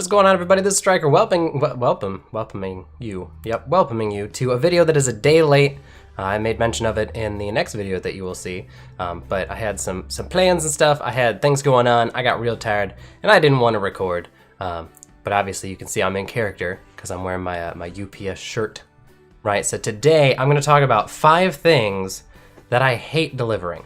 What is going on, everybody? This is Striker welcoming you. Yep, welcoming you to a video that is a day late. I made mention of it in the next video that you will see, but I had some plans and stuff. I had things going on. I got real tired, and I didn't want to record. But obviously, you can see I'm in character because I'm wearing my my UPS shirt. Right. So today I'm going to talk about 5 things that I hate delivering.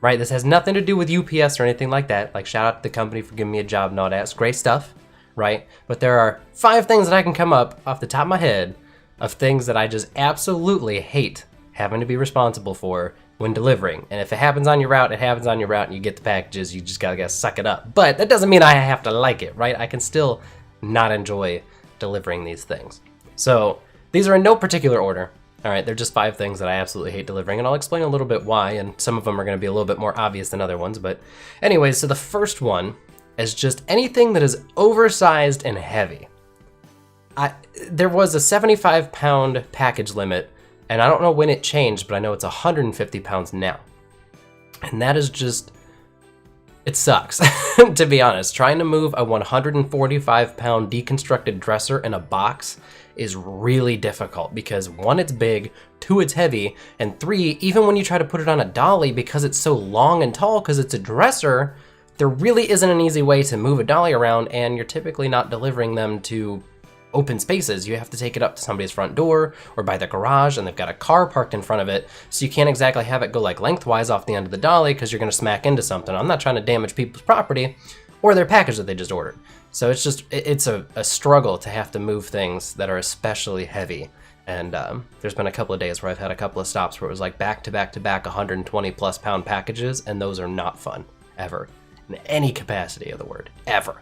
Right. This has nothing to do with UPS or anything like that. Like, shout out to the company for giving me a job and all that. It's great stuff. Right? But there are 5 things that I can come up off the top of my head of things that I just absolutely hate having to be responsible for when delivering. And if it happens on your route, it happens on your route and you get the packages, you just gotta suck it up. But that doesn't mean I have to like it, right? I can still not enjoy delivering these things. So these are in no particular order. All right, they're just 5 things that I absolutely hate delivering, and I'll explain a little bit why, and some of them are gonna be a little bit more obvious than other ones. But anyways, so the first one is just anything that is oversized and heavy. There was a 75-pound package limit, and I don't know when it changed, but I know it's 150 pounds now. And that is just, it sucks, to be honest. Trying to move a 145-pound deconstructed dresser in a box is really difficult because 1, it's big, 2, it's heavy, and 3, even when you try to put it on a dolly, because it's so long and tall, because it's a dresser, there really isn't an easy way to move a dolly around, and you're typically not delivering them to open spaces. You have to take it up to somebody's front door or by the garage, and they've got a car parked in front of it, so you can't exactly have it go like lengthwise off the end of the dolly because you're going to smack into something. I'm not trying to damage people's property or their package that they just ordered. So it's just, it's a struggle to have to move things that are especially heavy. And there's been a couple of days where I've had a couple of stops where it was like back to back to back 120 plus pound packages, and those are not fun, ever. In any capacity of the word, ever.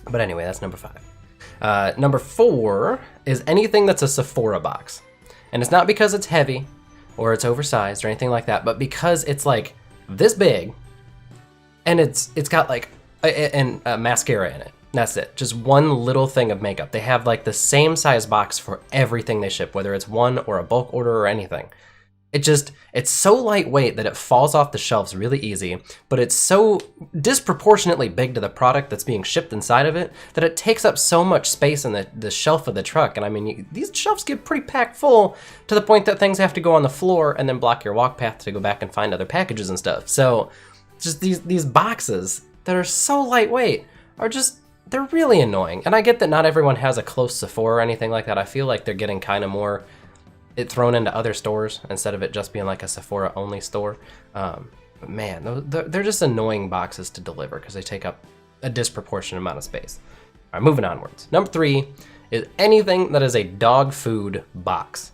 But anyway, that's number 5. Number 4 is anything that's a Sephora box. And it's not because it's heavy or it's oversized or anything like that, but because it's like this big and it's got like a mascara in it. That's it. Just one little thing of makeup. They have like the same size box for everything they ship, whether it's one or a bulk order or anything. It's so lightweight that it falls off the shelves really easy, but it's so disproportionately big to the product that's being shipped inside of it that it takes up so much space in the shelf of the truck. And I mean, these shelves get pretty packed full to the point that things have to go on the floor and then block your walk path to go back and find other packages and stuff. So just these boxes that are so lightweight are just, they're really annoying. And I get that not everyone has a close Sephora or anything like that. I feel like they're getting kind of more it thrown into other stores instead of it just being like a Sephora only store. But man, they're just annoying boxes to deliver because they take up a disproportionate amount of space. All right, moving onwards. Number 3 is anything that is a dog food box.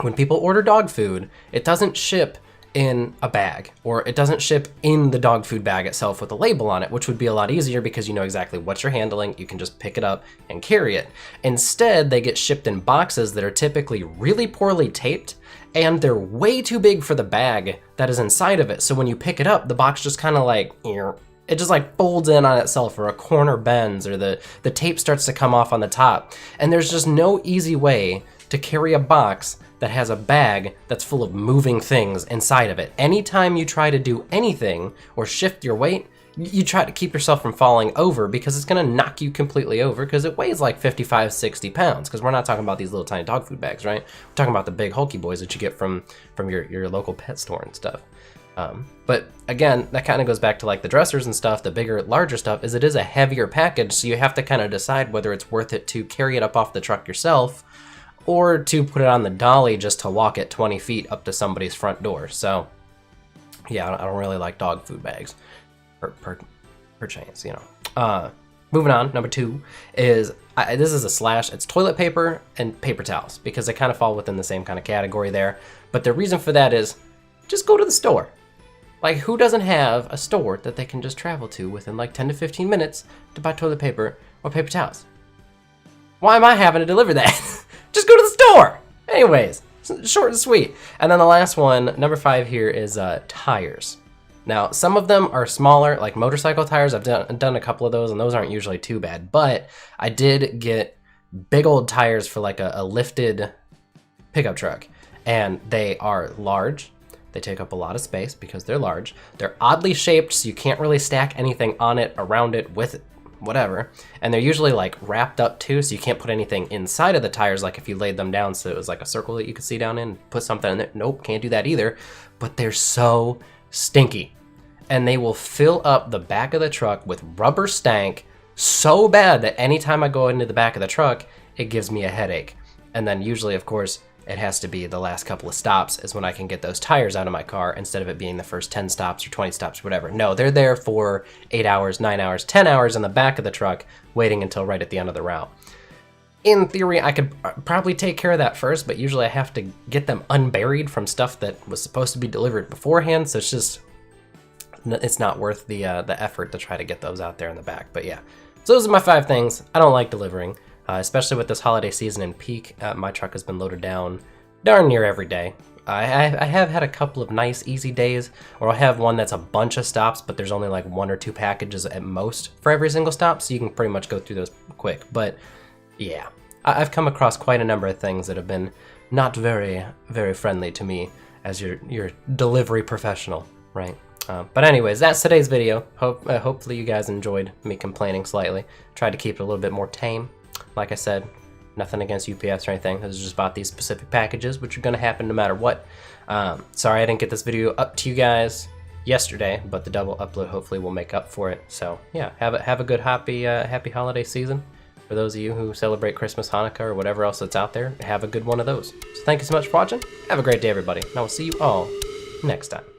When people order dog food, it doesn't ship in a bag, or it doesn't ship in the dog food bag itself with a label on it, which would be a lot easier because you know exactly what you're handling. You can just pick it up and carry it. Instead, they get shipped in boxes that are typically really poorly taped, and they're way too big for the bag that is inside of it. So when you pick it up, the box just kind of like, it just like folds in on itself, or a corner bends, or the tape starts to come off on the top. And there's just no easy way to carry a box that has a bag that's full of moving things inside of it. Anytime you try to do anything or shift your weight, you try to keep yourself from falling over because it's gonna knock you completely over because it weighs like 55, 60 pounds, because we're not talking about these little tiny dog food bags, right? We're talking about the big hulky boys that you get from your local pet store and stuff. But again, that kind of goes back to like the dressers and stuff, the bigger, larger stuff, is it is a heavier package, so you have to kind of decide whether it's worth it to carry it up off the truck yourself or to put it on the dolly just to walk it 20 feet up to somebody's front door. So yeah, I don't really like dog food bags per chance, you know. Moving on, number 2 is, this is a slash, it's toilet paper and paper towels because they kind of fall within the same kind of category there. But the reason for that is just go to the store. Like, who doesn't have a store that they can just travel to within like 10 to 15 minutes to buy toilet paper or paper towels? Why am I having to deliver that? Just go to the store. Anyways, short and sweet. And then the last one, number 5 here, is tires. Now, some of them are smaller, like motorcycle tires. I've done a couple of those, and those aren't usually too bad. But I did get big old tires for like a lifted pickup truck, and they are large. They take up a lot of space because they're large. They're oddly shaped, so you can't really stack anything on it, around it, with it, whatever. And they're usually like wrapped up too, so you can't put anything inside of the tires like if you laid them down so it was like a circle that you could see down in, put something in there. Nope, can't do that either. But they're so stinky. And they will fill up the back of the truck with rubber stank so bad that anytime I go into the back of the truck, it gives me a headache. And then usually, of course, it has to be the last couple of stops is when I can get those tires out of my car instead of it being the first 10 stops or 20 stops or whatever. No, they're there for 8 hours, 9 hours, 10 hours in the back of the truck, waiting until right at the end of the route. In theory, I could probably take care of that first, but usually I have to get them unburied from stuff that was supposed to be delivered beforehand, so it's not worth the effort to try to get those out there in the back. But yeah, so those are my 5 things I don't like delivering. Especially with this holiday season in peak, my truck has been loaded down darn near every day. I have had a couple of nice, easy days, or I'll have one that's a bunch of stops, but there's only like 1 or 2 packages at most for every single stop, so you can pretty much go through those quick. But yeah, I've come across quite a number of things that have been not very, very friendly to me as your delivery professional, right? But anyways, that's today's video. Hopefully you guys enjoyed me complaining slightly. Tried to keep it a little bit more tame. Like I said, nothing against UPS or anything. I just bought these specific packages, which are going to happen no matter what. Sorry I didn't get this video up to you guys yesterday, but the double upload hopefully will make up for it. So yeah, have a good happy holiday season. For those of you who celebrate Christmas, Hanukkah, or whatever else that's out there, have a good one of those. So thank you so much for watching. Have a great day, everybody, and I will see you all next time.